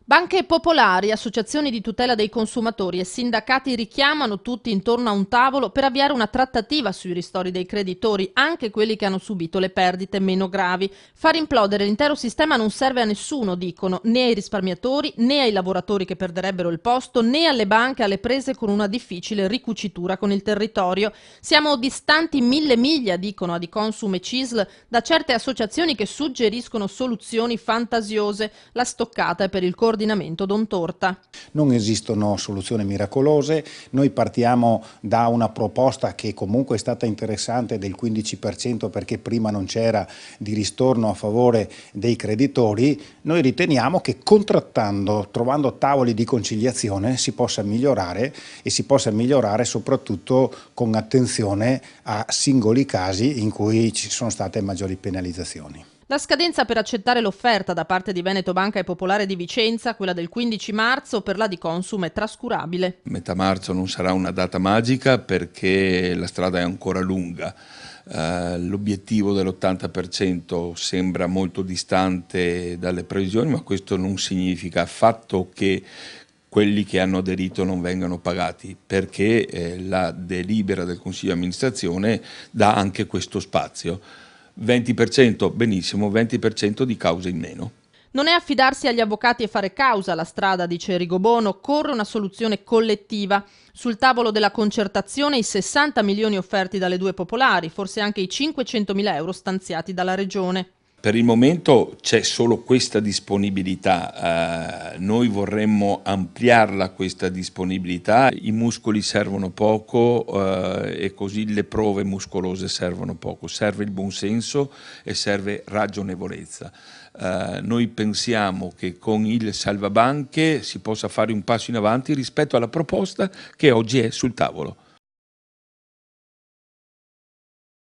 Banche popolari, associazioni di tutela dei consumatori e sindacati richiamano tutti intorno a un tavolo per avviare una trattativa sui ristori dei creditori, anche quelli che hanno subito le perdite meno gravi. Far implodere l'intero sistema non serve a nessuno, dicono, né ai risparmiatori, né ai lavoratori che perderebbero il posto, né alle banche alle prese con una difficile ricucitura con il territorio. Siamo distanti 1000 miglia, dicono Adiconsum e CISL, da certe associazioni che suggeriscono soluzioni fantasiose. La stoccata è per il coordinamento Don Torta. Non esistono soluzioni miracolose, noi partiamo da una proposta che comunque è stata interessante del 15% perché prima non c'era di ristorno a favore dei creditori. Noi riteniamo che contrattando, trovando tavoli di conciliazione si possa migliorare e si possa migliorare soprattutto con attenzione a singoli casi in cui ci sono state maggiori penalizzazioni. La scadenza per accettare l'offerta da parte di Veneto Banca e Popolare di Vicenza, quella del 15 marzo, per la Adiconsum è trascurabile. Metà marzo non sarà una data magica perché la strada è ancora lunga. L'obiettivo dell'80% sembra molto distante dalle previsioni, ma questo non significa affatto che quelli che hanno aderito non vengano pagati, perché la delibera del Consiglio di amministrazione dà anche questo spazio. 20% benissimo, 20% di cause in meno. Non è affidarsi agli avvocati e fare causa la strada, dice Rigobono, occorre una soluzione collettiva. Sul tavolo della concertazione i 60 milioni offerti dalle due popolari, forse anche i 500.000 euro stanziati dalla Regione. Per il momento c'è solo questa disponibilità, noi vorremmo ampliarla questa disponibilità, i muscoli servono poco e così le prove muscolose servono poco, serve il buonsenso e serve ragionevolezza. Noi pensiamo che con il salvabanche si possa fare un passo in avanti rispetto alla proposta che oggi è sul tavolo.